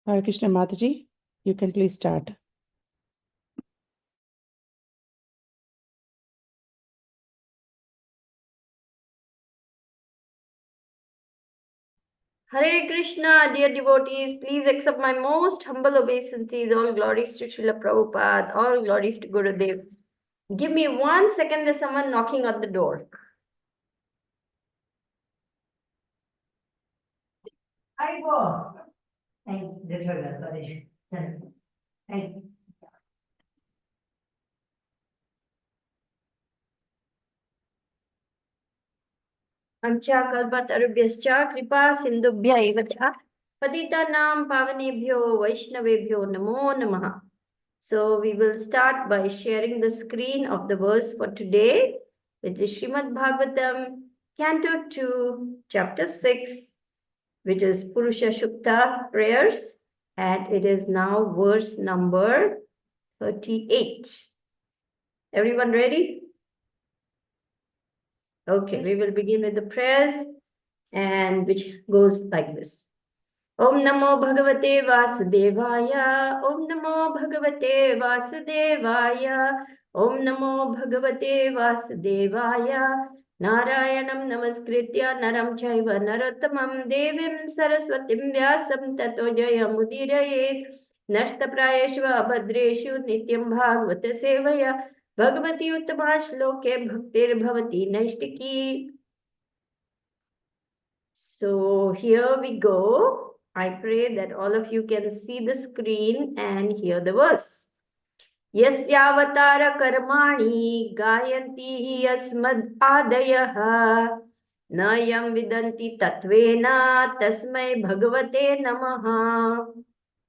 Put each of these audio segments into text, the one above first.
Hare Krishna Mataji, you can please start. Hare Krishna, dear devotees, please accept my most humble obeisances. All glories to Srila Prabhupada, all glories to Gurudev. Give me 1 second, there's someone knocking at the door. I go. Thank you. Thank you. Ancha kalpatarubhyascha kripa sindhubhya eva cha patitanam pavanebhyo vaishnavebhyo namo namaha. So we will start by sharing the screen of the verse for today, which is Srimad Bhagavatam, Canto 2, Chapter 6, which is Purusha Shukta prayers, and it is now verse number 38. Everyone ready? Okay, we will begin with the prayers, and which goes like this. Om Namo Bhagavate Vasudevaya, Om Namo Bhagavate Vasudevaya, Om Namo Bhagavate Vasudevaya, Narayanam Namaskritya Naram Chaiva Narottamam Devim Saraswatim Vyasam Tato Jayamudiraye, Nashtaprayeshva Abhadreshu Nityam Bhagavata Sevaya, Bhagavati Uttama Shloke Bhaktir Bhavati Naishtiki. So here we go. I pray that all of you can see the screen and hear the verse. Yasyavatara karmani gayanti yasmad adayaha nayam vidanti tatvena tasmai bhagavate namaha.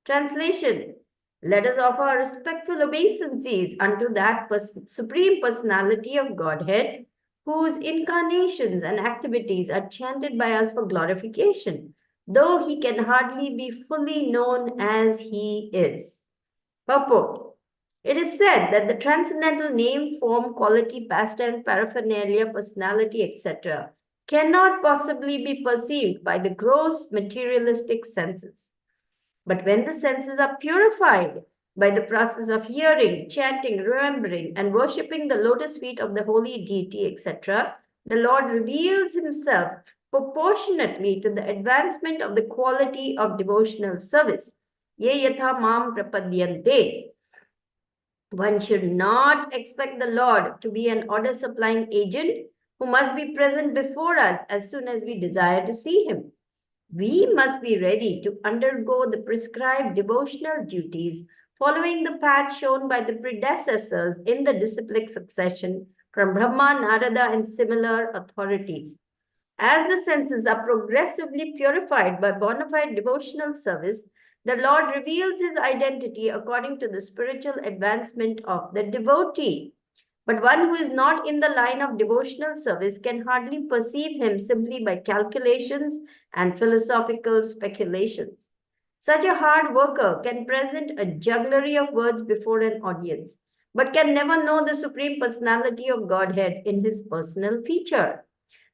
Translation. Let us offer our respectful obeisances unto that Supreme Personality of Godhead, whose incarnations and activities are chanted by us for glorification, though he can hardly be fully known as he is. Purport. It is said that the transcendental name, form, quality, pastime, paraphernalia, personality, etc. cannot possibly be perceived by the gross materialistic senses. But when the senses are purified by the process of hearing, chanting, remembering, and worshipping the lotus feet of the holy deity, etc., the Lord reveals himself proportionately to the advancement of the quality of devotional service. Ye yatha mam prapadyante. One should not expect the Lord to be an order-supplying agent who must be present before us as soon as we desire to see him. We must be ready to undergo the prescribed devotional duties following the path shown by the predecessors in the disciplic succession from Brahma, Narada, and similar authorities. As the senses are progressively purified by bona fide devotional service, the Lord reveals his identity according to the spiritual advancement of the devotee. But one who is not in the line of devotional service can hardly perceive him simply by calculations and philosophical speculations. Such a hard worker can present a jugglery of words before an audience, but can never know the Supreme Personality of Godhead in his personal feature.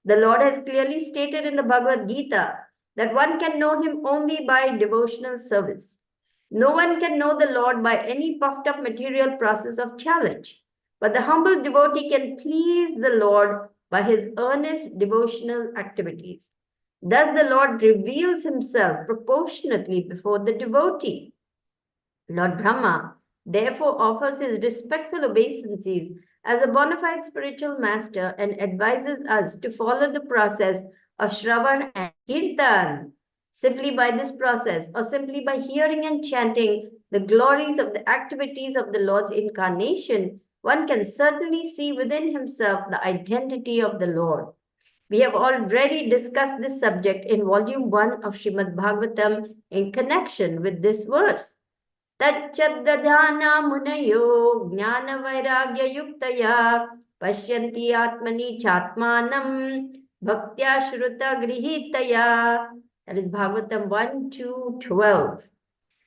The Lord has clearly stated in the Bhagavad Gita that one can know him only by devotional service. No one can know the Lord by any puffed up material process of challenge. But the humble devotee can please the Lord by his earnest devotional activities. Thus, the Lord reveals himself proportionately before the devotee. Lord Brahma therefore offers his respectful obeisances as a bona fide spiritual master and advises us to follow the process of Shravan and Kirtan. Simply by this process, or simply by hearing and chanting the glories of the activities of the Lord's incarnation, one can certainly see within himself the identity of the Lord. We have already discussed this subject in volume 1 of Srimad Bhagavatam in connection with this verse. Tacchaddadhana munayo jnana vairagya yuktaya pashyanti atmani chatmanam bhaktya shruta grihitaya. That is Bhagavatam 1, 2, 12.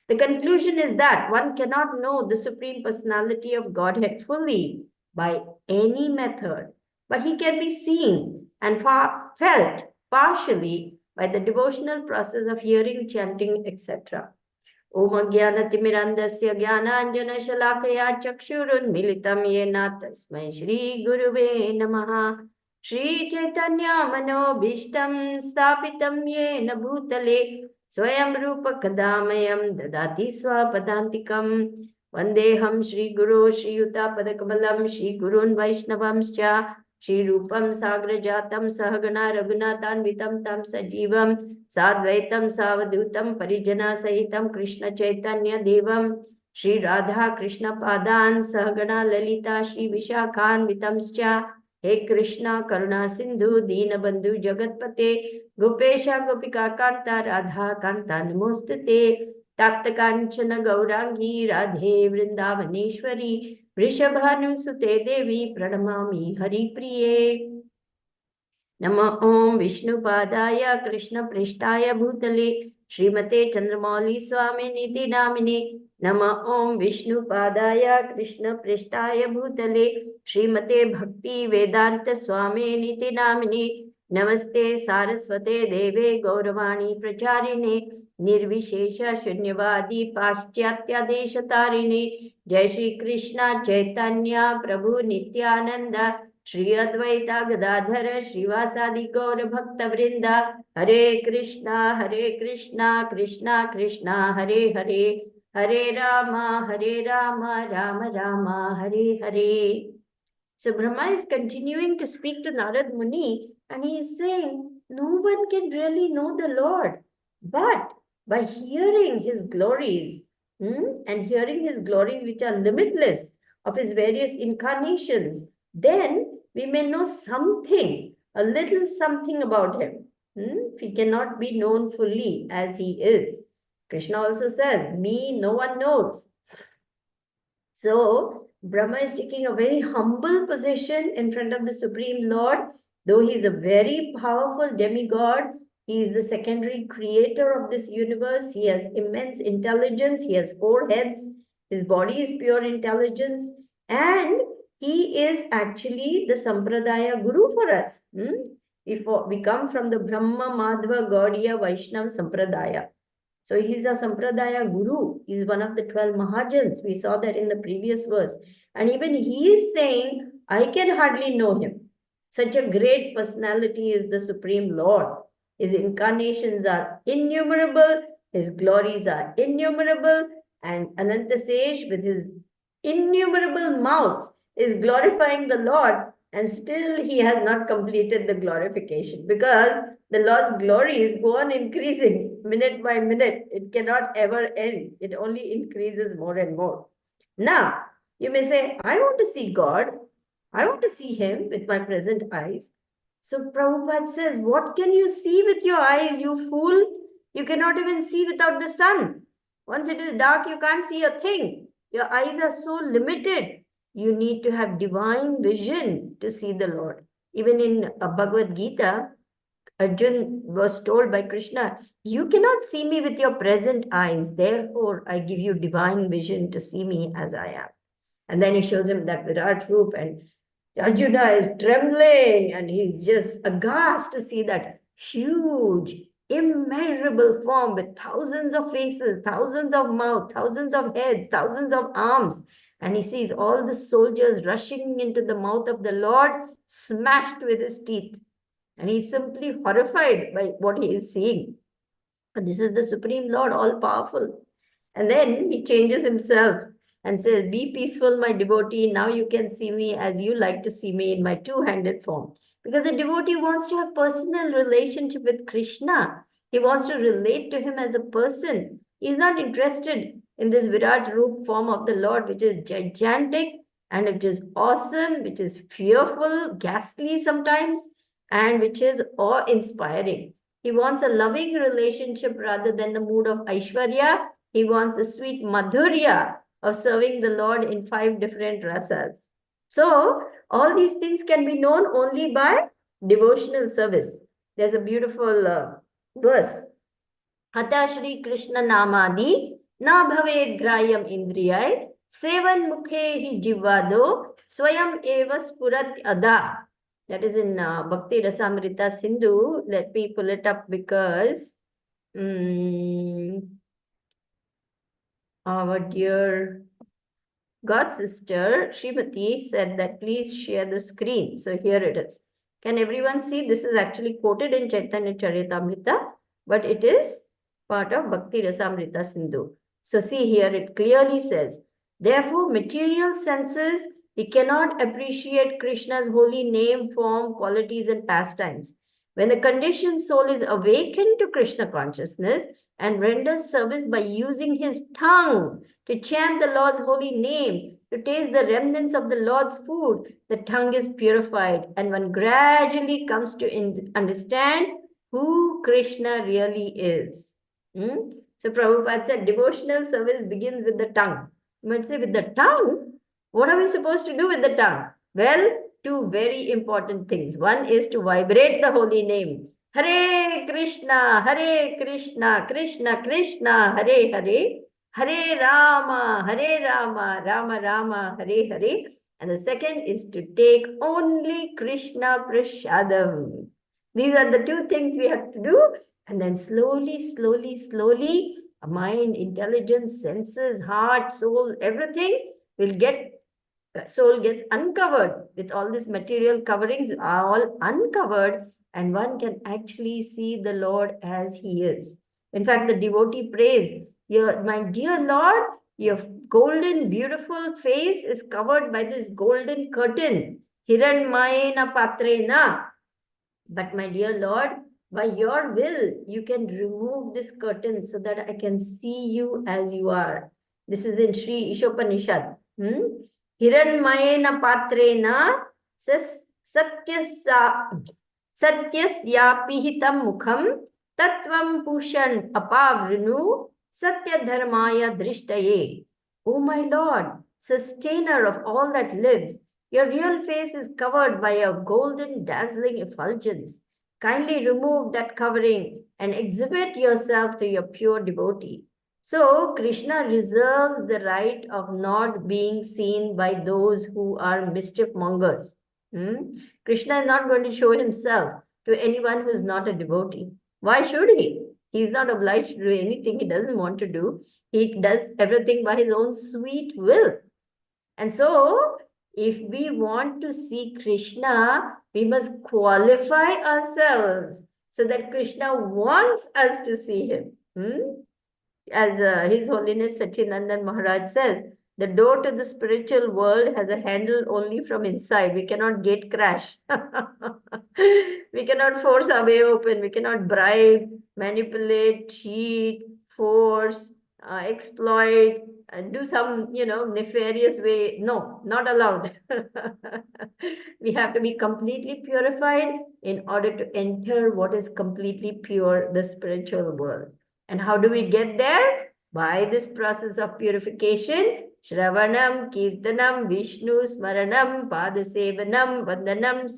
The conclusion is that one cannot know the Supreme Personality of Godhead fully by any method, but he can be seen and felt partially by the devotional process of hearing, chanting, etc. ॐ अज्ञानतिमिरन्धस्य ज्ञानाञ्जनशलाकया चक्षुरुन्मिलितं येन तस्मै श्रीगुरुवे नमः। श्रीचैतन्यमनोभीष्टं स्थापितं येन भूतले स्वयं रूपकदामयं ददाति स्वपदान्तिकं। वन्देऽहं श्रीगुरो श्रीयुतापदकमलं श्रीगुरून् वैष्णवंश्च श्रीरूपं साग्रजातं सहगणा रघुनाथान्वितं तं सजीवं साद्वैतं सावधूतं परिजनसहितं कृष्णचैतन्यदेवं श्रीराधाकृष्णपादान् सहगणा ललिता श्रीविशाखान्वितंश्च। हे कृष्णा करुणा सिंधु दीनबंधु जगतपते गोपेश गोपिका कांता राधा कांता नमोस्तुते। तप्त कांचन गौरांगी राधे वृंदावनेश्वरी वृषभानुसुते देवी प्रणमामि हरिप्रिये। नमः ओं विष्णुपादाय कृष्णपृष्ठाय भूतले श्रीमते चंद्रमौली स्वामिनिति नामिने। नमः ओं विष्णुपादाय कृष्णपृष्ठाय भूतले श्रीमते भक्ति वेदांत स्वामिनिति नामिने। नमस्ते सारस्वते देवे गौरवाणी प्रचारिणे निर्विशेष शून्यवादी पाश्चात्य देशतारिणे। जय श्री कृष्ण चैतन्य प्रभु नित्यानंद श्री अद्वैता गदाधर श्रीवासादि गौर भक्त वृंदा। हरे Krishna Krishna Krishna Hare Hare Hare Ram Ram Ram Hare Hare. So Brahma is continuing to speak to Narad Muni, and he is saying, no one can really know the Lord, but by hearing his glories, and hearing his glories which are limitless of his various incarnations, then we may know something, a little something about him. He cannot be known fully as he is. Krishna also says, me no one knows. So Brahma is taking a very humble position in front of the Supreme Lord. Though he is a very powerful demigod, he is the secondary creator of this universe. He has immense intelligence. He has 4 heads. His body is pure intelligence. And he is actually the Sampradaya Guru for us. We come from the Brahma, Madhva, Gaudiya, Vaishnava Sampradaya. So he is a Sampradaya Guru. He is one of the 12 Mahajans. We saw that in the previous verse. And even he is saying, I can hardly know him. Such a great personality is the Supreme Lord. His incarnations are innumerable. His glories are innumerable. And Anantasesh, with his innumerable mouths, is glorifying the Lord. And still he has not completed the glorification, because the Lord's glories go on increasing minute by minute. It cannot ever end. It only increases more and more. Now, you may say, I want to see God. I want to see him with my present eyes. So Prabhupada says, what can you see with your eyes, you fool? You cannot even see without the sun. Once it is dark, you can't see a thing. Your eyes are so limited. You need to have divine vision to see the Lord. Even in Bhagavad Gita, Arjun was told by Krishna, you cannot see me with your present eyes. Therefore, I give you divine vision to see me as I am. And then he shows him that Virat Roop, and Arjuna is trembling and he's just aghast to see that huge, immeasurable form with thousands of faces, thousands of mouths, thousands of heads, thousands of arms. And he sees all the soldiers rushing into the mouth of the Lord, smashed with his teeth. And he's simply horrified by what he is seeing. And this is the Supreme Lord, all powerful. And then he changes himself and says, be peaceful, my devotee. Now you can see me as you like to see me in my two-handed form. Because the devotee wants to have personal relationship with Krishna. He wants to relate to him as a person. He's not interested in this Virat Roop form of the Lord, which is gigantic and which is awesome, which is fearful, ghastly sometimes, and which is awe-inspiring. He wants a loving relationship rather than the mood of Aishwarya. He wants the sweet madhurya of serving the Lord in 5 different rasas. So, all these things can be known only by devotional service. There's a beautiful verse. Hata Shri Krishna Namadi na bhaved grayam indriyai sevan mukhe hi jivado swayam eva spurat ada. That is in Bhakti Rasamrita Sindhu. Let me pull it up because our dear God sister Srimati said that please share the screen. So here it is. Can everyone see? This is actually quoted in Chaitanya Charitamrita, but it is part of Bhakti Rasamrita Sindhu. So see here, it clearly says, therefore, material senses, we cannot appreciate Krishna's holy name, form, qualities, and pastimes. When the conditioned soul is awakened to Krishna consciousness and renders service by using his tongue to chant the Lord's holy name, to taste the remnants of the Lord's food, the tongue is purified, and one gradually comes to understand who Krishna really is. So Prabhupada said, devotional service begins with the tongue. You might say, with the tongue? What are we supposed to do with the tongue? Well, two very important things. One is to vibrate the holy name. Hare Krishna, Krishna Krishna, Hare Hare. Hare Rama, Rama Rama, Hare Hare. And the second is to take only Krishna Prasadam. These are the two things we have to do. And then slowly, mind, intelligence, senses, heart, soul, everything will get, soul gets uncovered with all these material coverings are all uncovered, and one can actually see the Lord as he is. In fact, the devotee prays, my dear Lord, your golden, beautiful face is covered by this golden curtain. Hiranmayena patrena. But my dear Lord, by your will, you can remove this curtain so that I can see you as you are. This is in Sri Ishopanishad. Hiranmayena patrena satyasyapihitam mukham tatvam pushan apavrinu satya dharmaya drishtaye. O my Lord, sustainer of all that lives, your real face is covered by a golden dazzling effulgence. Kindly remove that covering and exhibit yourself to your pure devotee. So, Krishna reserves the right of not being seen by those who are mischief mongers. Krishna is not going to show himself to anyone who is not a devotee. Why should he? He is not obliged to do anything he doesn't want to do. He does everything by his own sweet will. And so, if we want to see Krishna, we must qualify ourselves so that Krishna wants us to see him. As His Holiness Sachinandan Maharaj says, the door to the spiritual world has a handle only from inside. We cannot gate crash. We cannot force our way open. We cannot bribe, manipulate, cheat, force, exploit, and do some, nefarious way. No, not allowed. We have to be completely purified in order to enter what is completely pure, the spiritual world. And how do we get there? By this process of purification. Shravanam, Kirtanam, Vishnu, Smaranam, Padasevanam, Vandanam,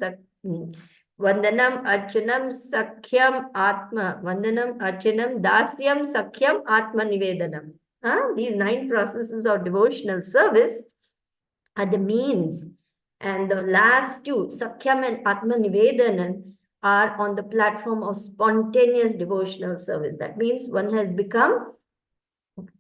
Archanam, Sakhyam, Atma. Vandanam, Archanam, Dasyam, Sakhyam, Atma Nivedanam. These 9 processes of devotional service are the means. And the last 2, Sakhyam and Atma Nivedanam, are on the platform of spontaneous devotional service. That means one has become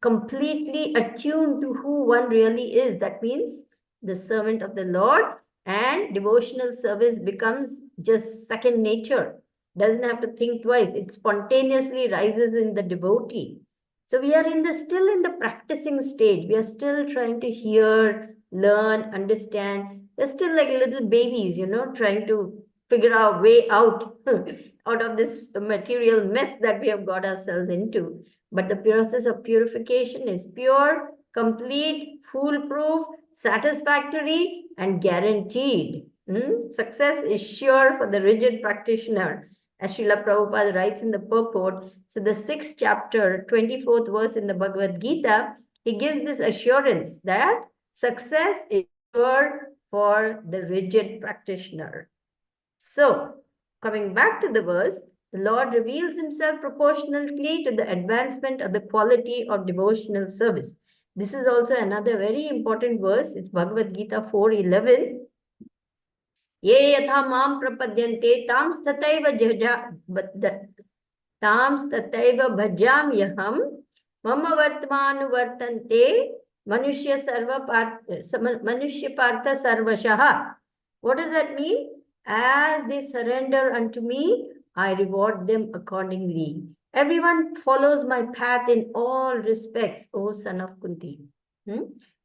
completely attuned to who one really is. That means the servant of the Lord, and devotional service becomes just second nature. Doesn't have to think twice. It spontaneously rises in the devotee. So we are still in the practicing stage. We are still trying to hear, learn, understand. We're still like little babies, trying to figure our way out of this material mess that we have got ourselves into. But the process of purification is pure, complete, foolproof, satisfactory, and guaranteed. Success is sure for the rigid practitioner. As Srila Prabhupada writes in the purport, so the 6th chapter, 24th verse in the Bhagavad Gita, he gives this assurance that success is sure for the rigid practitioner. So, coming back to the verse, the Lord reveals himself proportionately to the advancement of the quality of devotional service. This is also another very important verse. It's Bhagavad Gita 4:11. Ye yatha mam prapadyante tam stataiva bhajam yaham Mama Vartmanu Vartante Manushya Partha Sarvashaha. What does that mean? As they surrender unto me, I reward them accordingly. Everyone follows my path in all respects, O son of Kunti.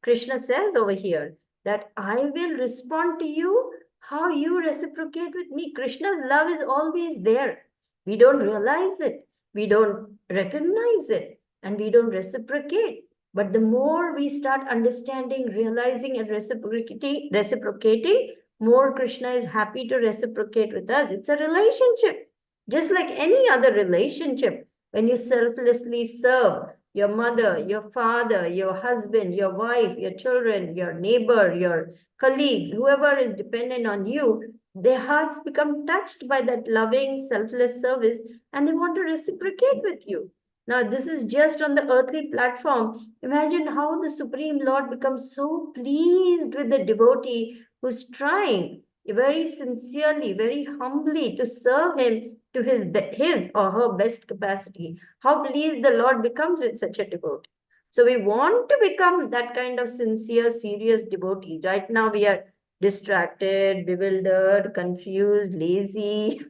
Krishna says over here that I will respond to you how you reciprocate with me. Krishna's love is always there. We don't realize it. We don't recognize it. And we don't reciprocate. But the more we start understanding, realizing, and reciprocating, more Krishna is happy to reciprocate with us. It's a relationship. Just like any other relationship, when you selflessly serve your mother, your father, your husband, your wife, your children, your neighbor, your colleagues, whoever is dependent on you, their hearts become touched by that loving, selfless service, and they want to reciprocate with you. Now, this is just on the earthly platform. Imagine how the Supreme Lord becomes so pleased with the devotee who's trying very sincerely, very humbly to serve him to his or her best capacity. How pleased the Lord becomes with such a devotee. So we want to become that kind of sincere, serious devotee. Right now we are distracted, bewildered, confused, lazy,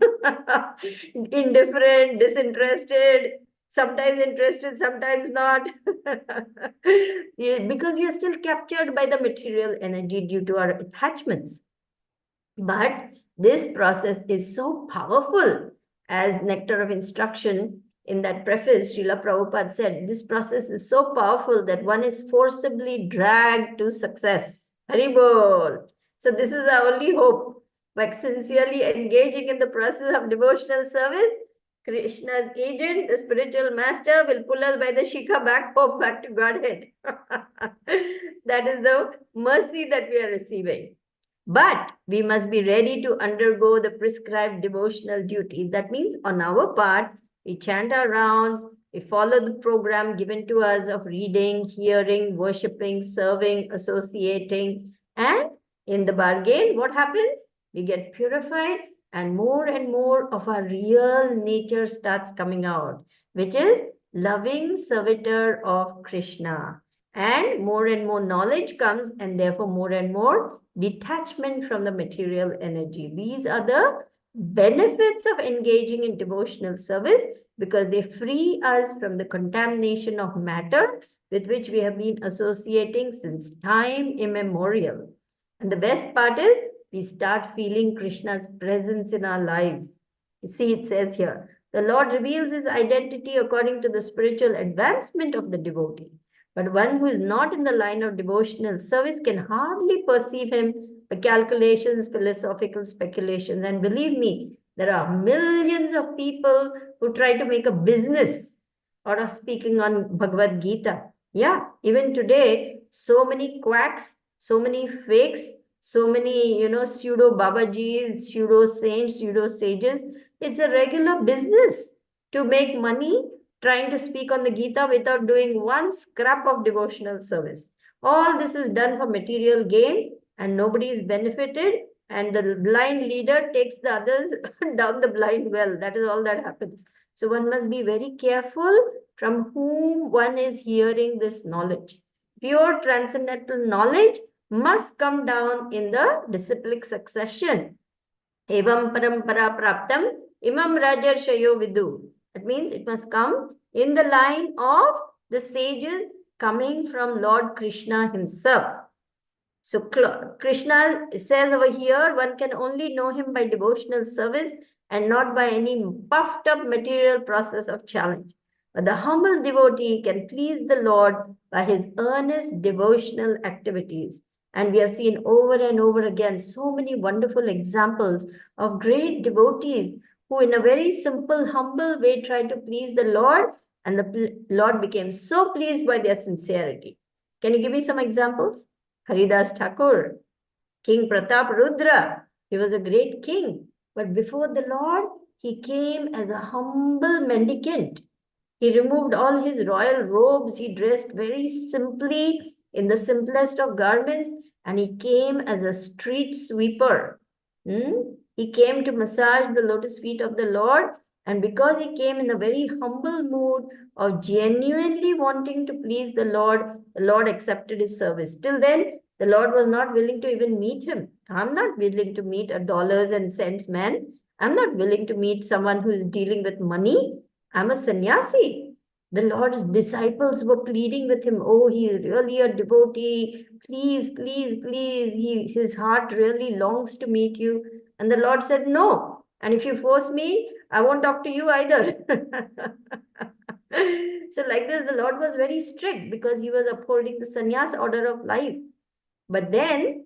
indifferent, disinterested, sometimes interested, sometimes not. Yeah, because we are still captured by the material energy due to our attachments. But this process is so powerful, as Nectar of Instruction in that preface, Srila Prabhupada said, this process is so powerful that one is forcibly dragged to success. Haribol. So this is our only hope. By sincerely engaging in the process of devotional service, Krishna's agent, the spiritual master, will pull us by the shikha back home, back to Godhead. That is the mercy that we are receiving. But we must be ready to undergo the prescribed devotional duties. That means on our part, we chant our rounds, we follow the program given to us of reading, hearing, worshipping, serving, associating. And in the bargain, what happens? We get purified and more of our real nature starts coming out, which is loving servitor of Krishna. And more knowledge comes, and therefore more and more detachment from the material energy. These are the benefits of engaging in devotional service, because they free us from the contamination of matter with which we have been associating since time immemorial. And the best part is, we start feeling Krishna's presence in our lives. You see, it says here, the Lord reveals his identity according to the spiritual advancement of the devotee. But one who is not in the line of devotional service can hardly perceive him by calculations, philosophical speculations. And believe me, there are millions of people who try to make a business out of speaking on Bhagavad Gita. Yeah, even today, so many quacks, so many fakes, so many, pseudo Babajis, pseudo saints, pseudo sages. It's a regular business to make money trying to speak on the Gita without doing one scrap of devotional service. All this is done for material gain, and nobody is benefited, and the blind leader takes the others down the blind well. That is all that happens. So one must be very careful from whom one is hearing this knowledge. Pure transcendental knowledge must come down in the disciplic succession. Evam parampara praptam imam rajarshayo vidu. That means it must come in the line of the sages coming from Lord Krishna himself. So Krishna says over here, one can only know him by devotional service and not by any puffed up material process of challenge. But the humble devotee can please the Lord by his earnest devotional activities. And we have seen over and over again so many wonderful examples of great devotees who in a very simple, humble way tried to please the Lord, and the Lord became so pleased by their sincerity. Can you give me some examples? Haridas Thakur, King Pratap Rudra, he was a great king. But before the Lord, he came as a humble mendicant. He removed all his royal robes. He dressed very simply in the simplest of garments, and he came as a street sweeper. He came to massage the lotus feet of the Lord, And because he came in a very humble mood of genuinely wanting to please the Lord accepted his service. Till then, the Lord was not willing to even meet him. I'm not willing to meet a dollars and cents man. I'm not willing to meet someone who is dealing with money. I'm a sannyasi. The Lord's disciples were pleading with him, oh, he is really a devotee. Please, please, please. His heart really longs to meet you. And the Lord said, no. And if you force me, I won't talk to you either. So like this, the Lord was very strict because he was upholding the sannyas order of life. But then,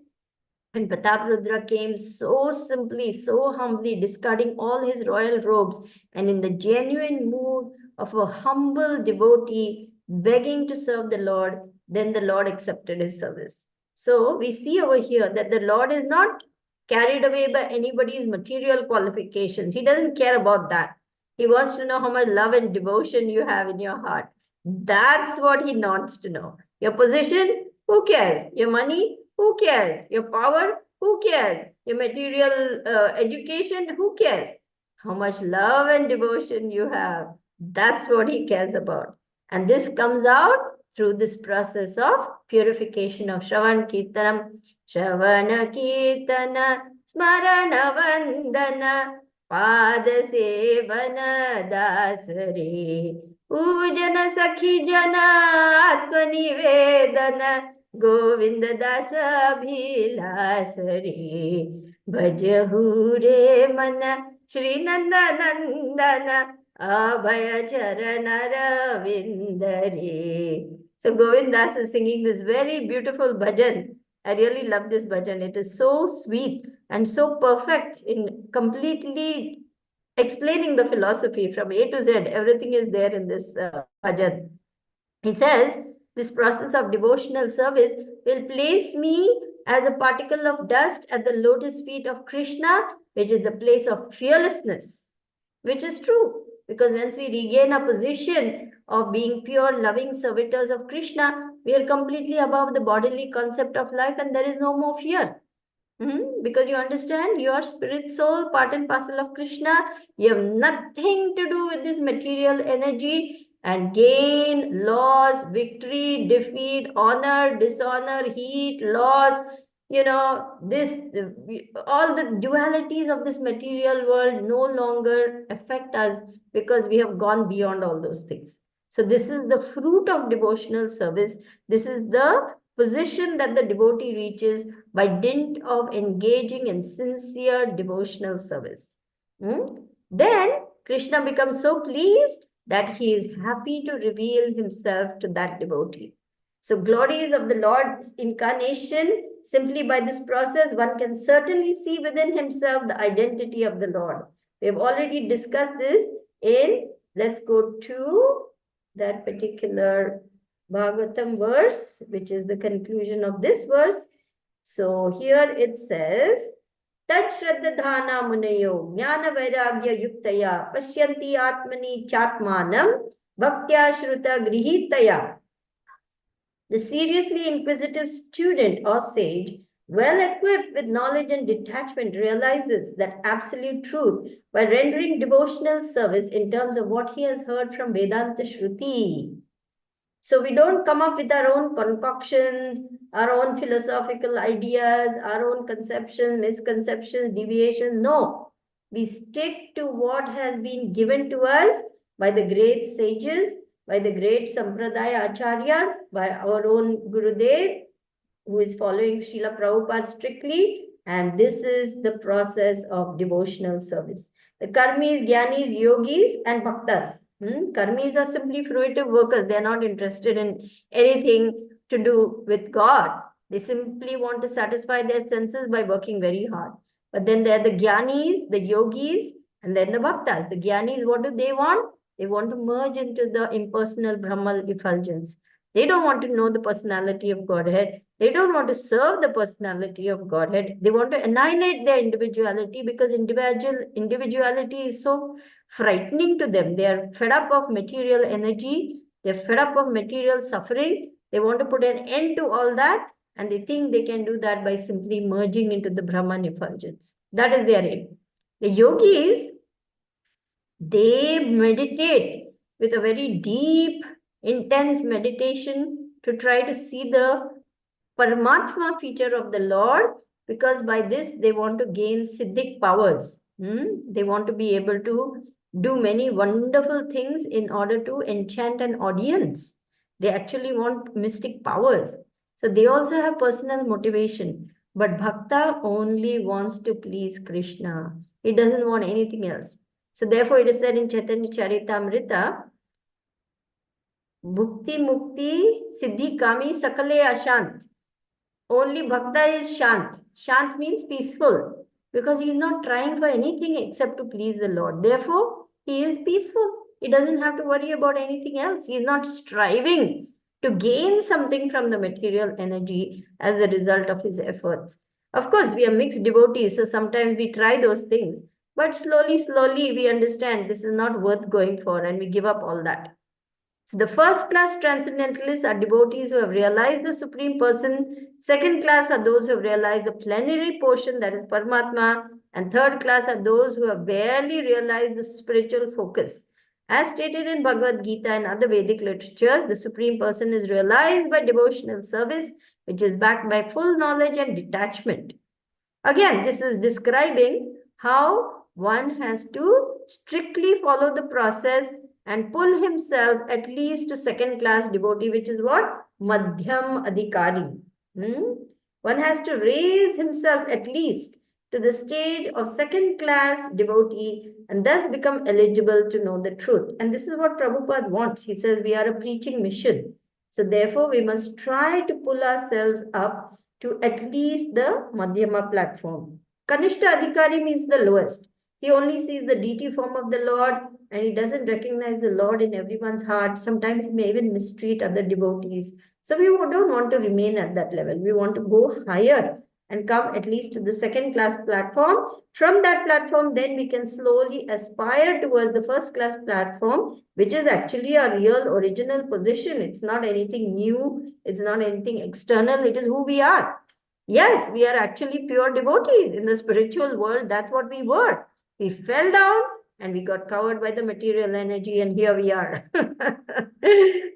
when Prataprudra came so simply, so humbly, discarding all his royal robes, and in the genuine mood of a humble devotee, begging to serve the Lord, then the Lord accepted his service. So we see over here that the Lord is not carried away by anybody's material qualifications. He doesn't care about that. He wants to know how much love and devotion you have in your heart. That's what he wants to know. Your position, who cares? Your money, who cares? Your power, who cares? Your material education, who cares? How much love and devotion you have. That's what he cares about. And this comes out through this process of purification of Shravan Kirtanam. Shravana Kirtana Smarana Vandana Pada Sevana Dasare Pujana Sakhi Jana Atmanivedana Govind Dasa Bhilasare Bhajahu Re Mana Shri Nanda Nandana Abhaya Charana Ravindare. So Govind Das is singing this very beautiful bhajan. I really love this bhajan. It is so sweet and so perfect in completely explaining the philosophy from A to Z. Everything is there in this bhajan. He says, this process of devotional service will place me as a particle of dust at the lotus feet of Krishna, which is the place of fearlessness, which is true. Because once we regain a position of being pure, loving servitors of Krishna, we are completely above the bodily concept of life and there is no more fear. Because you understand, your spirit soul, part and parcel of Krishna, you have nothing to do with this material energy, and gain, loss, victory, defeat, honor, dishonor, heat, loss, this all the dualities of this material world no longer affect us because we have gone beyond all those things. So this is the fruit of devotional service. This is the position that the devotee reaches by dint of engaging in sincere devotional service. Then Krishna becomes so pleased that he is happy to reveal himself to that devotee. So glories of the Lord's incarnation, simply by this process, one can certainly see within himself the identity of the Lord. We have already discussed this in, let's go to that particular Bhagavatam verse, which is the conclusion of this verse. So here it says, Tat Shraddhadhana Munayo Jnana Vairagya Yuktaya Pashyanti Atmani Chatmanam Bhaktya Shruta Grihitaya. The seriously inquisitive student or sage, well equipped with knowledge and detachment, realizes that absolute truth by rendering devotional service in terms of what he has heard from Vedanta Shruti. So we don't come up with our own concoctions, our own philosophical ideas, our own conceptions, misconceptions, deviations. No, we stick to what has been given to us by the great sages, by the great Sampradaya Acharyas, by our own Gurudev, who is following Srila Prabhupada strictly. And this is the process of devotional service. The karmis, jnanis, yogis, and bhaktas. Karmis are simply fruitive workers. They are not interested in anything to do with God. They simply want to satisfy their senses by working very hard. But then there are the jnanis, the yogis, and then the bhaktas. The jnanis, what do they want? They want to merge into the impersonal Brahmal effulgence. They don't want to know the personality of Godhead. They don't want to serve the personality of Godhead. They want to annihilate their individuality because individuality is so frightening to them. They are fed up of material energy. They're fed up of material suffering. They want to put an end to all that. And they think they can do that by simply merging into the Brahman effulgence. That is their aim. The yogis, They meditate with a very deep, intense meditation to try to see the Paramatma feature of the Lord, because by this they want to gain Siddhic powers. They want to be able to do many wonderful things in order to enchant an audience. They actually want mystic powers. So they also have personal motivation. But Bhakta only wants to please Krishna. He doesn't want anything else. So therefore it is said in Chaitanya Charitamrita, Bhukti Mukti Siddhi Kami Sakale Ashant. Only Bhakta is Shant. Shant means peaceful, because he is not trying for anything except to please the Lord. Therefore, he is peaceful. He doesn't have to worry about anything else. He is not striving to gain something from the material energy as a result of his efforts. Of course, we are mixed devotees, so sometimes we try those things. But slowly, we understand this is not worth going for, and we give up all that. So the first class transcendentalists are devotees who have realized the Supreme Person. Second class are those who have realized the plenary portion, that is Paramatma. And third class are those who have barely realized the spiritual focus. As stated in Bhagavad Gita and other Vedic literatures, the Supreme Person is realized by devotional service, which is backed by full knowledge and detachment. Again, this is describing how one has to strictly follow the process and pull himself at least to second class devotee, which is what? Madhyam Adhikari. One has to raise himself at least to the stage of second class devotee and thus become eligible to know the truth. And this is what Prabhupada wants. He says we are a preaching mission. So therefore, we must try to pull ourselves up to at least the Madhyama platform. Kanishta Adhikari means the lowest. He only sees the deity form of the Lord and he doesn't recognize the Lord in everyone's heart. Sometimes he may even mistreat other devotees. So we don't want to remain at that level. We want to go higher and come at least to the second class platform. From that platform, then we can slowly aspire towards the first class platform, which is actually our real original position. It's not anything new. It's not anything external. It is who we are. Yes, we are actually pure devotees in the spiritual world. That's what we were. We fell down and we got covered by the material energy, and here we are.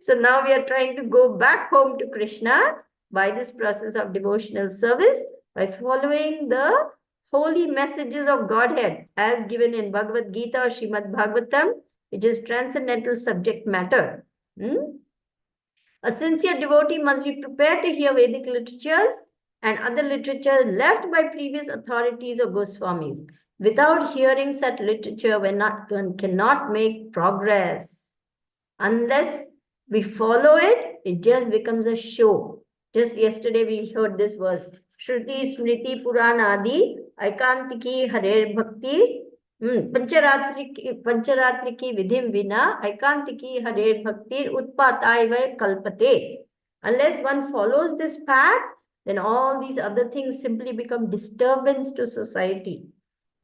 So now we are trying to go back home to Krishna by this process of devotional service, by following the holy messages of Godhead as given in Bhagavad Gita or Srimad Bhagavatam, which is transcendental subject matter. A sincere devotee must be prepared to hear Vedic literatures and other literature left by previous authorities or Goswamis. Without hearing such literature, one cannot make progress. Unless we follow it, it just becomes a show. Just yesterday we heard this verse. Shruti Smriti Puranadi Aikantiki Hare Bhakti पंचरात्रि की विधि विना एकांतिकी हरे भक्ति उत्पाताय वै kalpate. Unless one follows this path, then all these other things simply become disturbance to society.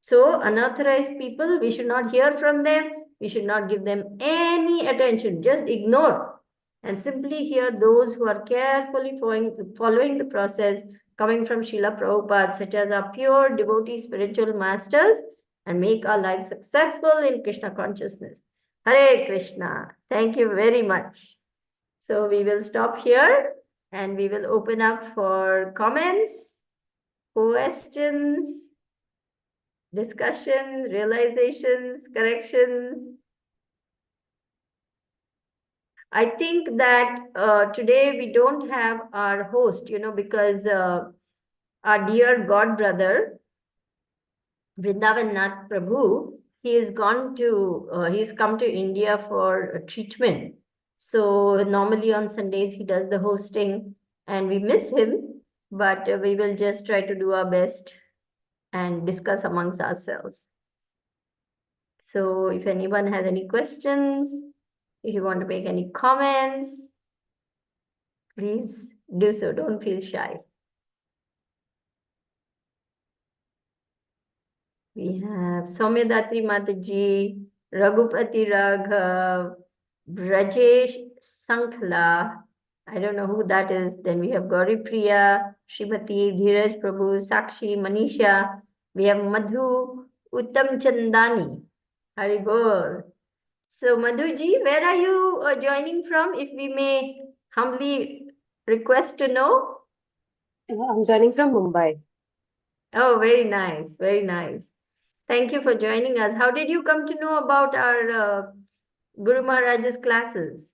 So unauthorized people, we should not hear from them. We should not give them any attention. Just ignore and simply hear those who are carefully following the process coming from Srila Prabhupada, such as our pure devotee spiritual masters, and make our life successful in Krishna consciousness. Hare Krishna. Thank you very much. So we will stop here and we will open up for comments, questions, discussion, realizations, corrections. I think that today we don't have our host, because our dear God brother, Vrindavan Nath Prabhu, he's come to India for a treatment. So normally on Sundays he does the hosting and we miss him, but we will just try to do our best and discuss amongst ourselves. So if anyone has any questions, if you want to make any comments, please do so. Don't feel shy. We have Soumyadatri Mataji, Raghupati Raghav, Brajesh Sankla. I don't know who that is. Then we have Gauri Priya, Srimati, Dheeraj Prabhu, Sakshi, Manisha. We have Madhu, Uttam Chandani. Hari Bol. So, Madhuji, where are you joining from, if we may humbly request to know? I'm joining from Mumbai. Oh, very nice, very nice. Thank you for joining us. How did you come to know about our Guru Maharaj's classes?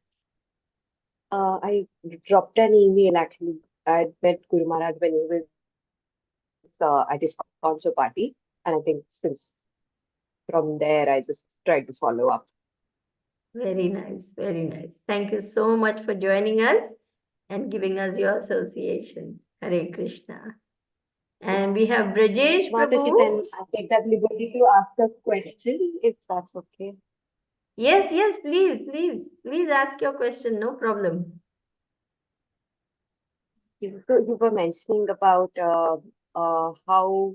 I dropped an email actually. I met Guru Maharaj when he was at his concert party, and I think since from there I just tried to follow up. Very nice, very nice. Thank you so much for joining us and giving us your association. Hare Krishna. And we have Brajesh Mataji, Prabhu. then I take that liberty to ask a question, if that's okay. Yes, yes, please ask your question. No problem. You were mentioning about how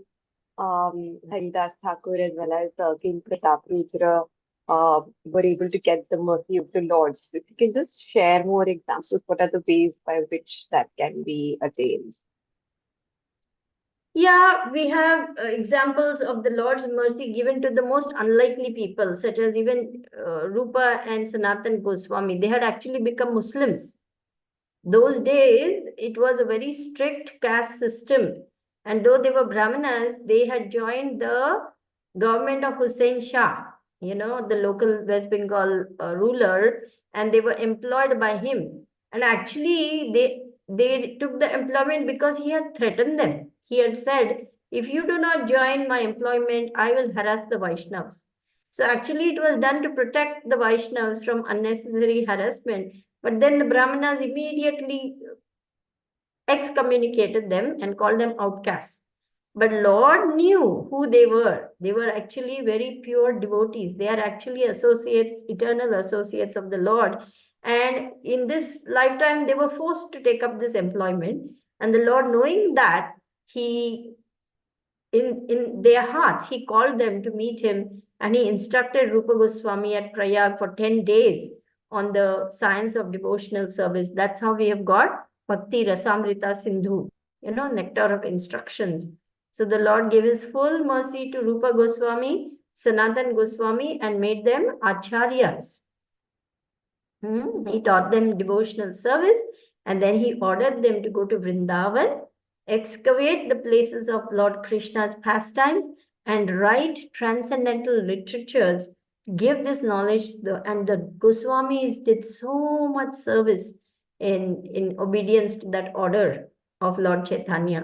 Haridas Thakur as well as King Pratap Rudra were able to get the mercy of the Lord. So if you can just share more examples, what are the ways by which that can be attained? Yeah, we have examples of the Lord's mercy given to the most unlikely people, such as even Rupa and Sanatan Goswami. They had actually become Muslims. Those days, it was a very strict caste system. And though they were Brahmanas, they had joined the government of Hussein Shah, the local West Bengal ruler, and they were employed by him. And actually, they took the employment because he had threatened them. He had said, if you do not join my employment, I will harass the Vaishnavas. So actually, it was done to protect the Vaishnavas from unnecessary harassment. But then the Brahmanas immediately excommunicated them and called them outcasts. But Lord knew who they were. They were actually very pure devotees. They are actually associates, eternal associates of the Lord. And in this lifetime, they were forced to take up this employment. And the Lord, knowing that, He in their hearts, he called them to meet him, and he instructed Rupa Goswami at Prayag for 10 days on the science of devotional service. That's how we have got Bhakti Rasamrita Sindhu, nectar of instructions. So the Lord gave his full mercy to Rupa Goswami, Sanatan Goswami, and made them acharyas. He taught them devotional service, and then he ordered them to go to Vrindavan, excavate the places of Lord Krishna's pastimes, and write transcendental literatures, give this knowledge and the Goswamis did so much service in obedience to that order of Lord Chaitanya.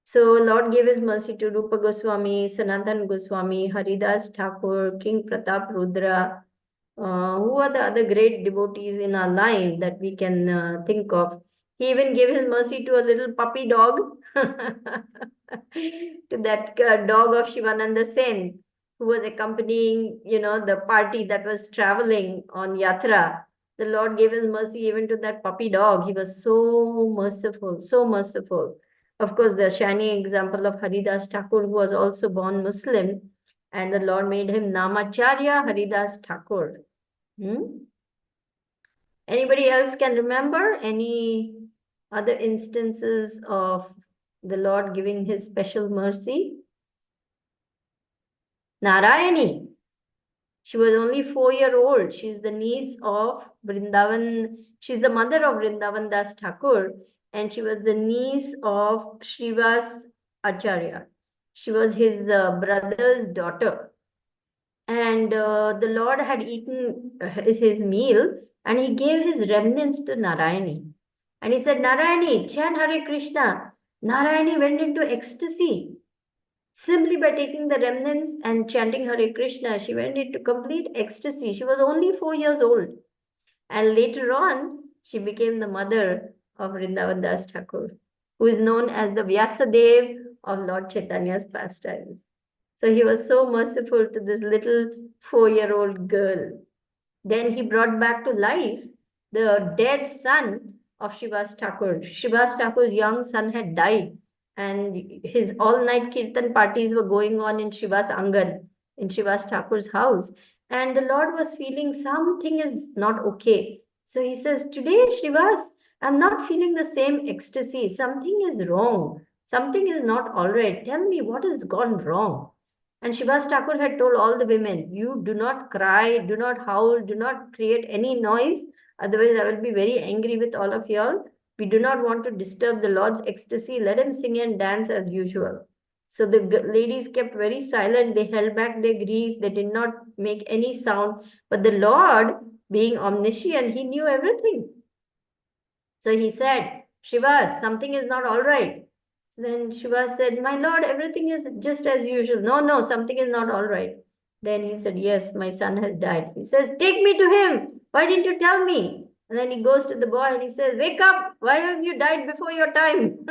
So Lord gave his mercy to Rupa Goswami, Sanatan Goswami, Haridas Thakur, King Pratap Rudra. Who are the other great devotees in our line that we can think of? He even gave his mercy to a little puppy dog, to that dog of Shivananda Sen, who was accompanying, the party that was traveling on Yatra. The Lord gave his mercy even to that puppy dog. He was so merciful, so merciful. Of course, the shining example of Haridas Thakur, who was also born Muslim, and the Lord made him Namacharya Haridas Thakur. Anybody else can remember any other instances of the Lord giving his special mercy? Narayani. She was only 4-year-old. She's the niece of Vrindavan. She's the mother of Vrindavan Das Thakur, and she was the niece of Srivas Acharya. She was his brother's daughter. And the Lord had eaten his meal, and he gave his remnants to Narayani. And he said, Narayani, chant Hare Krishna. Narayani went into ecstasy. Simply by taking the remnants and chanting Hare Krishna, she went into complete ecstasy. She was only 4 years old. And later on, she became the mother of Vrindavan Das Thakur, who is known as the Vyasadev of Lord Chaitanya's pastimes. So he was so merciful to this little 4-year-old girl. Then he brought back to life the dead son of Shivas Thakur. Shivas Thakur's young son had died, and his all-night kirtan parties were going on in Shivas Angan, in Shivas Thakur's house. And the Lord was feeling something is not okay. So he says, today, Shivas, I'm not feeling the same ecstasy. Something is wrong. Something is not all right. Tell me what has gone wrong. And Shivas Thakur had told all the women, you do not cry, do not howl, do not create any noise. Otherwise, I will be very angry with all of y'all. We do not want to disturb the Lord's ecstasy. Let him sing and dance as usual. So the ladies kept very silent. They held back their grief. They did not make any sound. But the Lord, being omniscient, he knew everything. So he said, Shivas, something is not all right. So then Shivas said, my lord, everything is just as usual. No, no, something is not all right. Then he said, yes, my son has died. He says, take me to him. Why didn't you tell me? And then he goes to the boy and he says, wake up. Why have you died before your time?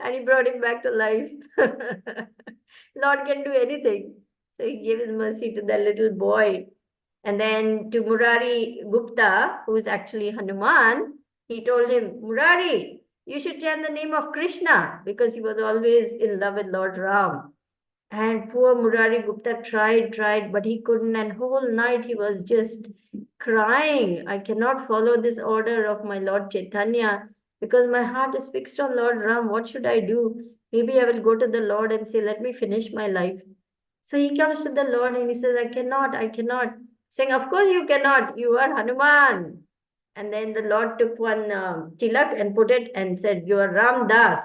And he brought him back to life. Lord can do anything. So he gave his mercy to that little boy. And then to Murari Gupta, who is actually Hanuman, he told him, Murari, you should chant the name of Krishna, because he was always in love with Lord Ram. And poor Murari Gupta tried, but he couldn't. And whole night he was just crying. I cannot follow this order of my Lord Chaitanya because my heart is fixed on Lord Ram. What should I do? Maybe I will go to the Lord and say, let me finish my life. So he comes to the Lord and he says, I cannot. Saying, of course you cannot. You are Hanuman. And then the Lord took one tilak and put it and said, you are Ram Das,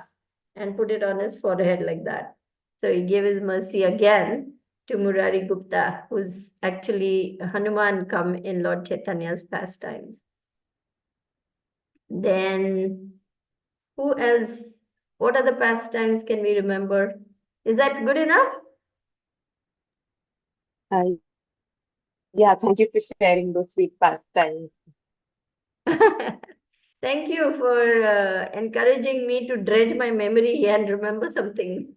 and put it on his forehead like that. So he gave his mercy again to Murari Gupta, who's actually Hanuman come in Lord Chaitanya's pastimes. Then who else? What other pastimes can we remember? Is that good enough? Yeah, thank you for sharing those sweet pastimes. Thank you for encouraging me to dredge my memory and remember something.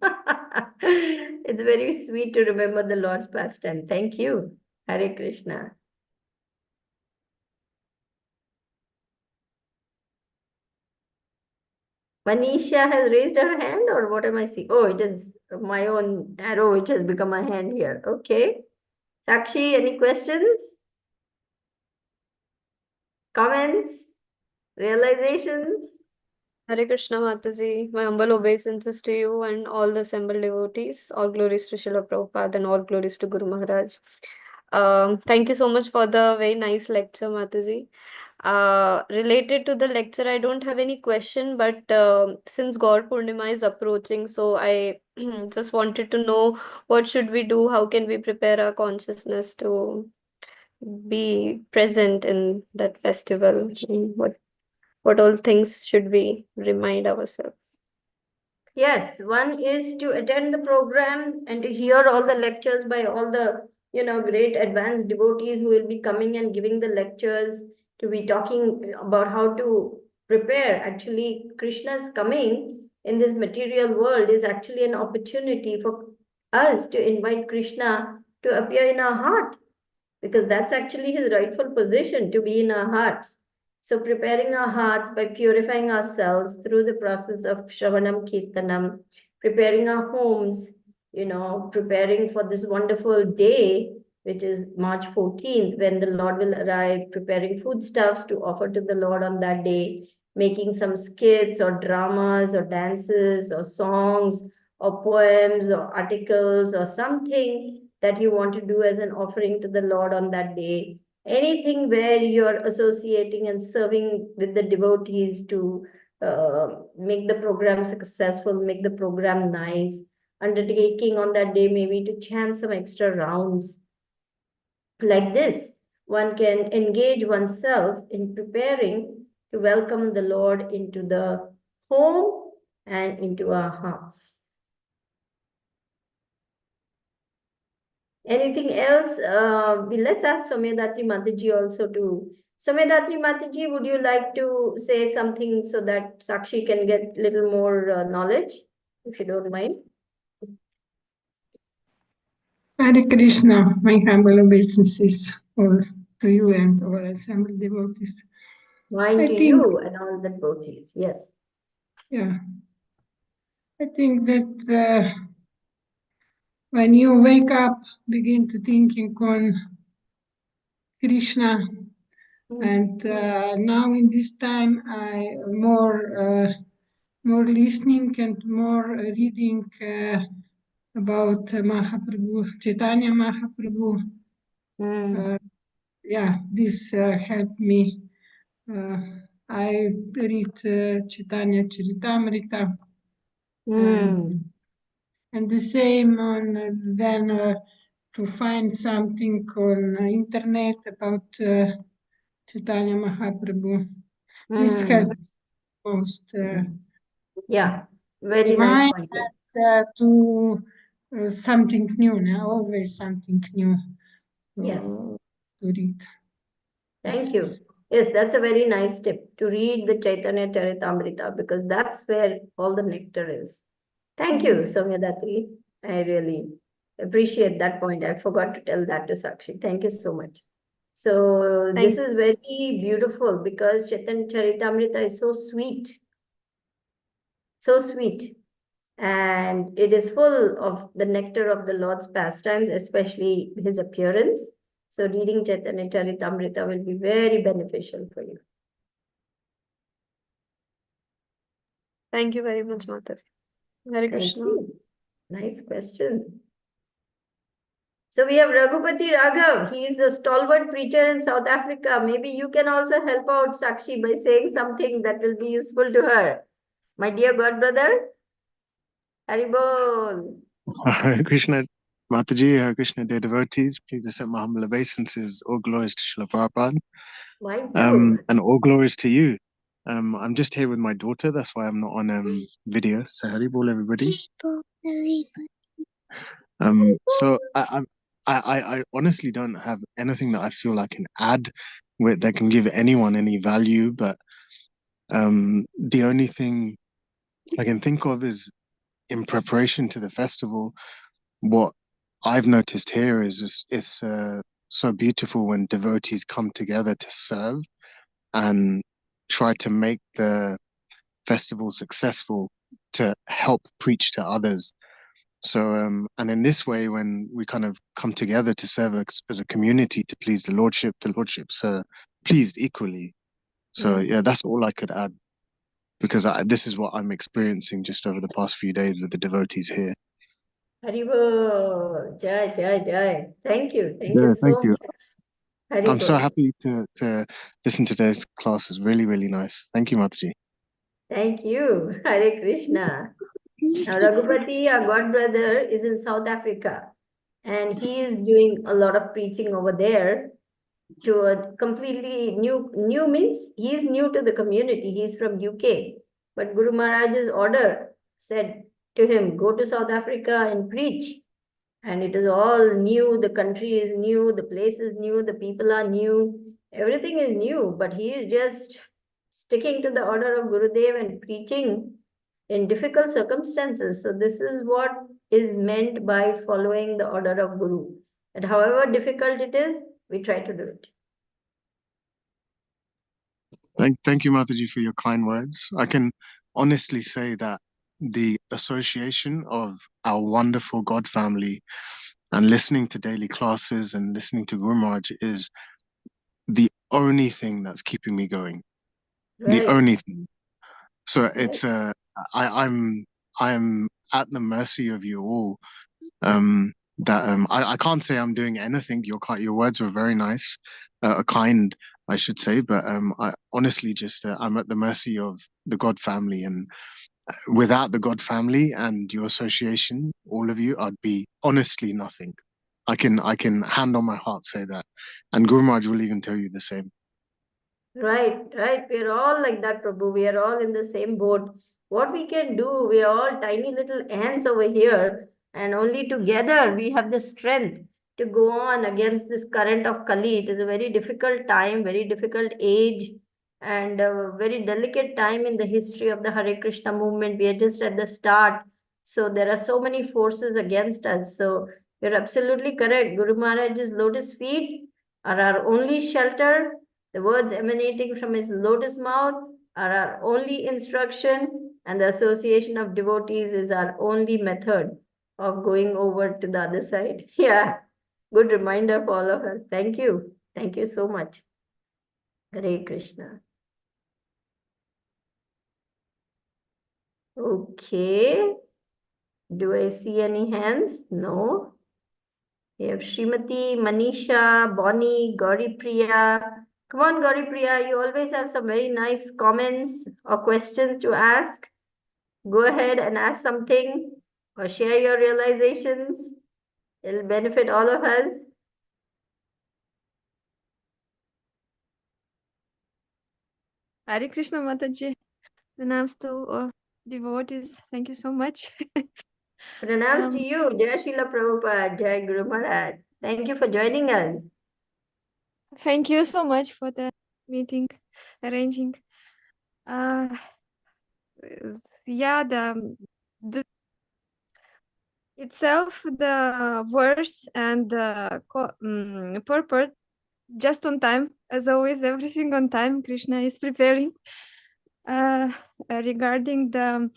It's very sweet to remember the Lord's pastime. Thank you. Hare Krishna. Manisha has raised her hand, or what am I seeing? Oh, it is my own arrow which has become a hand here. Okay. Sakshi, any questions? Comments? Realizations? Hare Krishna Mataji, my humble obeisances to you and all the assembled devotees. All glories to Srila Prabhupada and all glories to Guru Maharaj. Thank you so much for the very nice lecture, Mataji. Related to the lecture, I don't have any question, but since Gaur Purnima is approaching, so I just wanted to know what should we do? How can we prepare our consciousness to be present in that festival? What all things should we remind ourselves? Yes, one is to attend the programs and to hear all the lectures by all the, great advanced devotees who will be coming and giving the lectures, to be talking about how to prepare. Actually, Krishna's coming in this material world is actually an opportunity for us to invite Krishna to appear in our heart, because that's actually his rightful position, to be in our hearts. So preparing our hearts by purifying ourselves through the process of Shravanam Kirtanam, preparing our homes, preparing for this wonderful day, which is March 14th, when the Lord will arrive, preparing foodstuffs to offer to the Lord on that day, making some skits or dramas or dances or songs or poems or articles or something that you want to do as an offering to the Lord on that day. Anything where you're associating and serving with the devotees to make the program successful, make the program nice. Undertaking on that day maybe to chant some extra rounds. Like this, one can engage oneself in preparing to welcome the Lord into the home and into our hearts. Anything else? Let's ask Somyadatri Mataji also to. Somyadatri Mataji, would you like to say something so that Sakshi can get a little more knowledge, if you don't mind? Hare Krishna, my humble obeisances all to you and all assembled devotees. Mine to you and all the devotees, yes. Yeah. I think that when you wake up, begin to thinking on Krishna, and now in this time I more listening and more reading about Mahaprabhu, Chaitanya Mahaprabhu. Hmm. Yeah, this helped me. I read Chaitanya Charitamrita, Hmm. and the same on then to find something on internet about Chaitanya Mahaprabhu. This Hmm. helped most. Yeah, very nice Remind point. to something new, now always something new Yes. to read. Thank you. Yes, that's a very nice tip to read the Chaitanya Charitamrita because that's where all the nectar is. Thank you, Soumyadatri. I really appreciate that point. I forgot to tell that to Sakshi. Thank you so much. So this is very beautiful because Chaitanya Charitamrita is so sweet. So sweet. And it is full of the nectar of the Lord's pastimes, especially his appearance. So reading Chaitanya Charitamrita will be very beneficial for you. Thank you very much, Mataji. Hare Thank Krishna. you. Nice question. So we have Raghupati Raghav. He is a stalwart preacher in South Africa. Maybe you can also help out Sakshi by saying something that will be useful to her. My dear God brother, Haribol. Hare Krishna, Mataji, Hare Krishna, dear devotees, please accept my humble obeisances. All glories to Srila Prabhupada, Mine too. and all glories to you. I'm just here with my daughter, that's why I'm not on video. So Haribol, everybody. So I honestly don't have anything that I feel I can add with that can give anyone any value, but the only thing I can think of is in preparation to the festival, what I've noticed here is it's so beautiful when devotees come together to serve and try to make the festival successful to help preach to others. So, and in this way, when we kind of come together to serve as a community to please the Lordship's pleased equally. So, yeah, that's all I could add because this is what I'm experiencing just over the past few days with the devotees here. Haribol. Jai, jai, jai. Thank you. Thank you Yeah, thank so you. much. I'm so Haribol. happy to listen to today's class. It's really, really nice. Thank you, Mataji. Thank you. Hare Krishna. Now, Raghupati, our god brother, is in South Africa and he is doing a lot of preaching over there to a completely new means he is new to the community. He's from UK. But Guru Maharaj's order said to him, go to South Africa and preach. And it is all new. The country is new. The place is new. The people are new. Everything is new. But he is just sticking to the order of Gurudev and preaching in difficult circumstances. So this is what is meant by following the order of Guru. And however difficult it is, we try to do it. Thank you, Mataji, for your kind words. I can honestly say that the association of our wonderful God family and listening to daily classes and listening to Guru Maharaj is the only thing that's keeping me going. The Right. only thing. So Right. it's I'm at the mercy of you all. I can't say I'm doing anything. Your words were very nice, kind, I should say. But I honestly just I'm at the mercy of the God family, and without the God family and your association, all of you, I'd be honestly nothing. I can hand on my heart say that, and Guru Maharaj will even tell you the same. Right, right. We're all like that, Prabhu. We are all in the same boat. What we can do, we are all tiny little ants over here, and only together we have the strength to go on against this current of Kali. It is a very difficult time, very difficult age, and a very delicate time in the history of the Hare Krishna movement. We are just at the start. So there are so many forces against us. So you're absolutely correct. Guru Maharaj's lotus feet are our only shelter. The words emanating from his lotus mouth are our only instruction, and the association of devotees is our only method of going over to the other side. Yeah, good reminder for all of us. Thank you. Thank you so much. Hare Krishna. Okay. Do I see any hands? No. We have Srimati, Manisha, Bonnie, Gauri Priya. Come on, Gauri Priya, you always have some very nice comments or questions to ask. Go ahead and ask something or share your realizations. It'll benefit all of us. Hare Krishna Mataji. Pranams to all devotees. Thank you so much. Pranams to you. Jai Srila Prabhupada. Jai Guru Maharaj. Thank you for joining us. Thank you so much for the meeting arranging. Yeah, the itself, the verse and the purport just on time, as always. Everything on time. Krishna is preparing. Regarding the,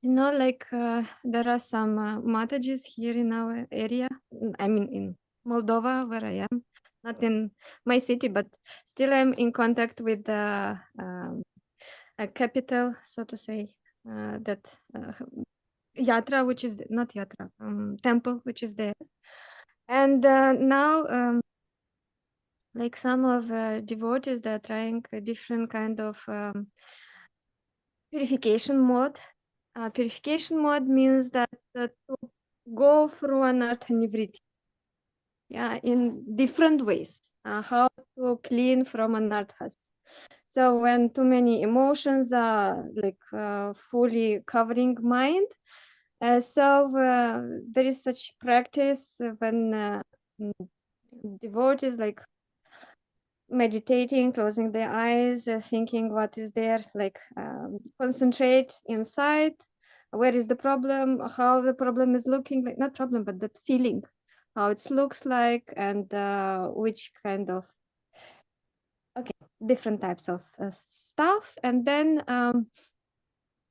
like there are some Matajis here in our area. I mean, in Moldova, where I am, not in my city, but still I'm in contact with the a capital, so to say, that yatra, which is not yatra, temple, which is there. And now, like some of devotees, they're trying a different kind of purification mode. Purification mode means that to go through an artha-nivriti, yeah, in different ways. How to clean from anarthas. So when too many emotions are like fully covering mind, so there is such practice when devotees like meditating, closing their eyes, thinking what is there, like concentrate inside, where is the problem, how the problem is looking like, not problem, but that feeling, how it looks like, and which kind of, okay, different types of stuff. And then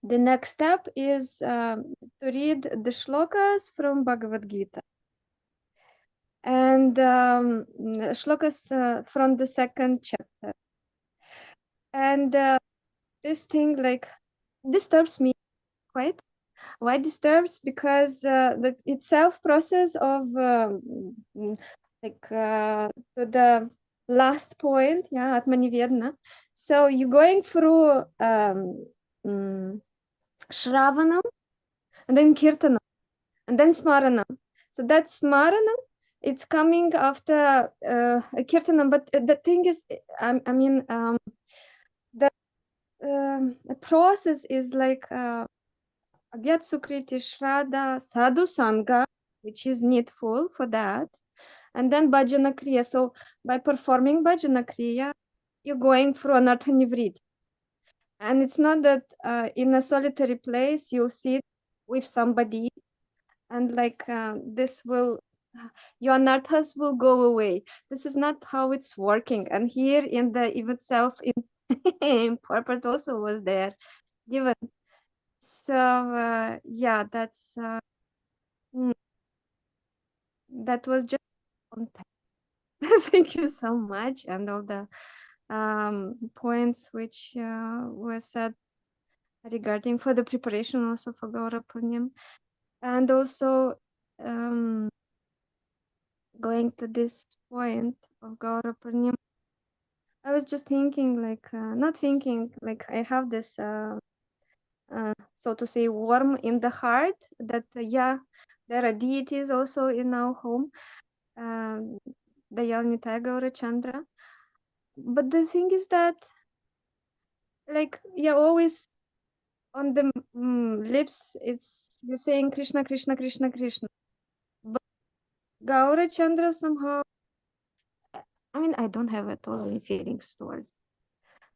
the next step is to read the shlokas from Bhagavad Gita. And shlokas from the second chapter. And this thing like disturbs me quite. Why disturbs? Because the itself process of like to the last point, yeah, Atmanivedana. So you're going through Shravanam, and then Kirtanam, and then Smaranam. So that Smaranam, it's coming after Kirtanam, but the thing is, I mean, the process is like Avyat Sukriti Shraddha Sadhu Sangha, which is needful for that, and then Bhajana Kriya. So by performing Bhajana Kriya, you're going through an Artha-nivriti. And it's not that in a solitary place you'll sit with somebody and like this will, your anarthas will go away. This is not how it's working. And here in the even itself in purport also was there given. So yeah, that's that was just on time. Thank you so much, and all the points which were said regarding for the preparation also for Gaura Purnyam, and also going to this point of Gaura Purnyam, I was just thinking like not thinking like I have this so to say warm in the heart that yeah, there are deities also in our home, Dayanita Gaura Chandra, but the thing is that like yeah, always on the lips it's you're saying Krishna Krishna Krishna Krishna, but Gaura Chandra somehow, I mean, I don't have at all any feelings towards,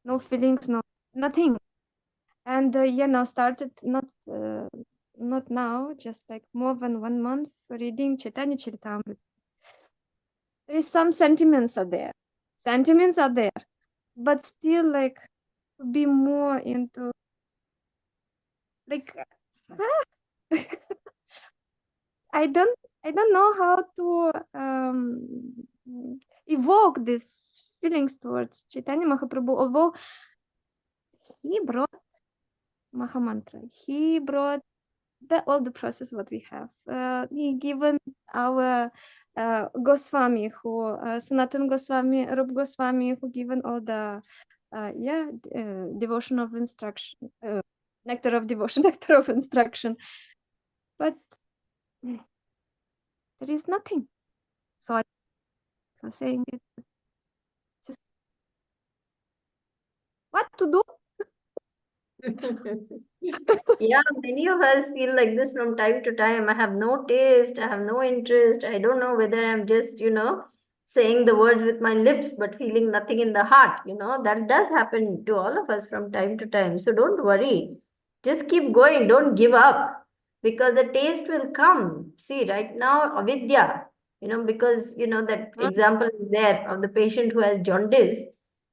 no feelings, no nothing. And yeah, now started not now, just like more than 1 month reading Chaitanya Charitamrita. There is some sentiments are there, but still like to be more into like I don't know how to evoke these feelings towards Chaitanya Mahaprabhu, although he brought Mahamantra, he brought all the process what we have. He given our Goswami, who Sanatan Goswami, Rup Goswami, who given all the devotion of instruction, nectar of devotion, nectar of instruction, but there is nothing. Sorry for saying it. Just what to do? Yeah, many of us feel like this from time to time. I have no taste, I have no interest. I don't know whether I'm just, saying the words with my lips, but feeling nothing in the heart. That does happen to all of us from time to time. So don't worry. Just keep going. Don't give up because the taste will come. See, right now, avidya, because, that example is there of the patient who has jaundice.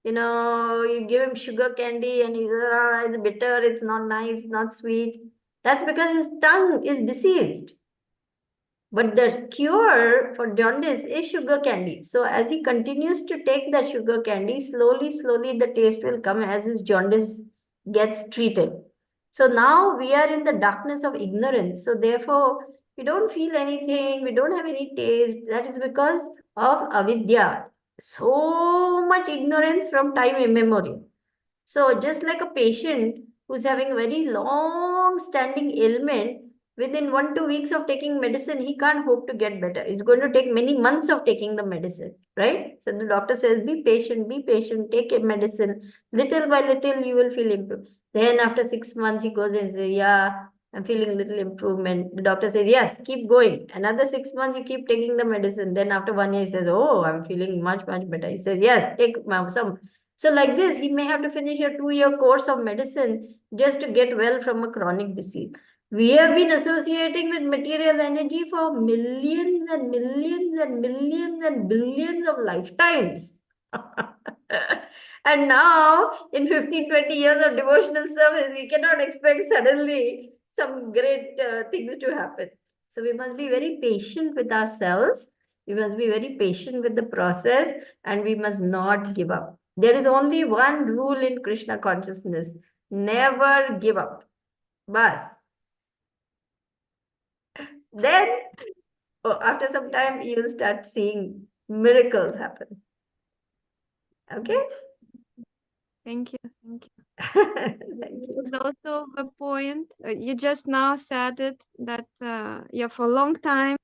You give him sugar candy and he's, it's bitter, it's not nice, not sweet. That's because his tongue is diseased. But the cure for jaundice is sugar candy. So as he continues to take that sugar candy, slowly, slowly the taste will come as his jaundice gets treated. So now we are in the darkness of ignorance. So therefore, we don't feel anything, we don't have any taste. That is because of avidya. So much ignorance from time immemorial. So just like a patient who's having a very long standing ailment, within 1 2 weeks of taking medicine, he can't hope to get better. It's going to take many months of taking the medicine, right? So the doctor says, be patient, take a medicine. Little by little, you will feel improved. Then after 6 months, he goes and says, yeah, I'm feeling a little improvement. The doctor says, yes, keep going. Another 6 months, you keep taking the medicine. Then after 1 year, he says, oh, I'm feeling much, much better. He says, yes, take some. So like this, he may have to finish a 2 year course of medicine just to get well from a chronic disease. We have been associating with material energy for millions and millions and millions and billions of lifetimes. And now, in 15 20 years of devotional service, we cannot expect suddenly some great things to happen. So we must be very patient with ourselves. We must be very patient with the process and we must not give up. There is only one rule in Krishna consciousness. Never give up. Bas. Then, after some time, you'll start seeing miracles happen. Okay? Thank you. Thank you. There's also a point, you just now said it, that for a long time,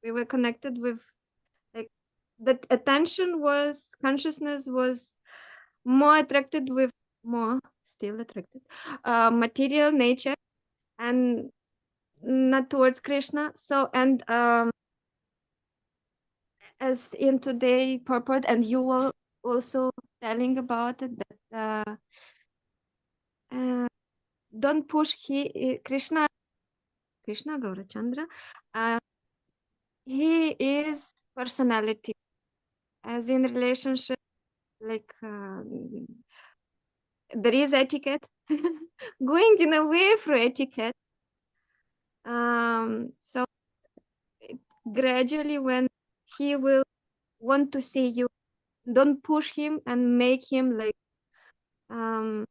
we were connected with, like, that consciousness was more attracted with, still attracted, material nature and not towards Krishna. So, and as in today purport, and you were also telling about it, that don't push Krishna Gaurachandra, he is personality, as in relationship, like there is etiquette, going in a way for etiquette. So gradually, when he will want to see you, don't push him and make him like to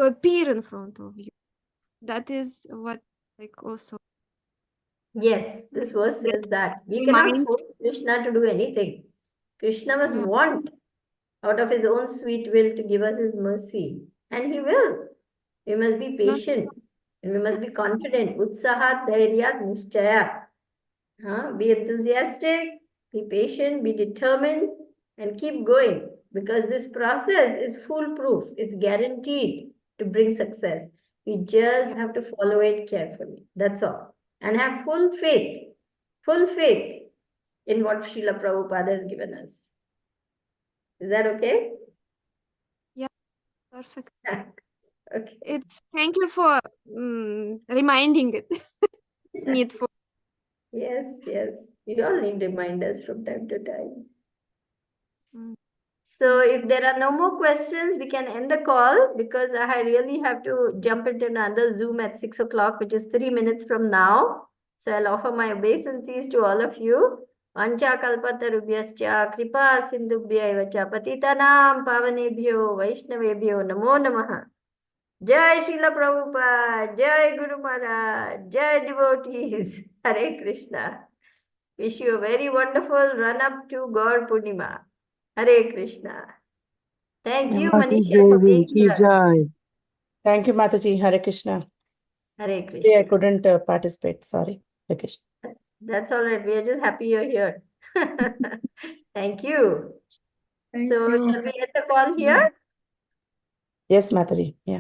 appear in front of you. That is what, like, also. Yes, this verse says that. We cannot force Krishna to do anything. Krishna must want out of his own sweet will to give us his mercy. And he will. We must be patient and we must be confident. Utsahat, Dhairya, Nischaya. Be enthusiastic, be patient, be determined, and keep going because this process is foolproof. It's guaranteed to bring success. We just have to follow it carefully. That's all. And have full faith in what Srila Prabhupada has given us. Is that okay? Yeah, perfect. Okay. Thank you for reminding it. It's needful. Yes. We all need reminders from time to time. So if there are no more questions, we can end the call because I really have to jump into another Zoom at 6 o'clock, which is 3 minutes from now. So I'll offer my obeisances to all of you. Vancha kalpatarubhyascha kripa sindhubhya evacha patitanam pavanebhyo vaishnavebhyo namo namaha. Jai Srila Prabhupada, Jai Guru Maharaj, Jai devotees. Hare Krishna. Wish you a very wonderful run up to Gaur Purnima. Hare Krishna. Thank you, Mataji Manisha, for being here. Thank you, Mataji. Hare Krishna. Hare I Krishna. couldn't participate. Sorry. Hare Krishna. That's all right. We are just happy you're here. Thank you. Thank So, you. shall we end the call here? Yes, Mataji. Yeah.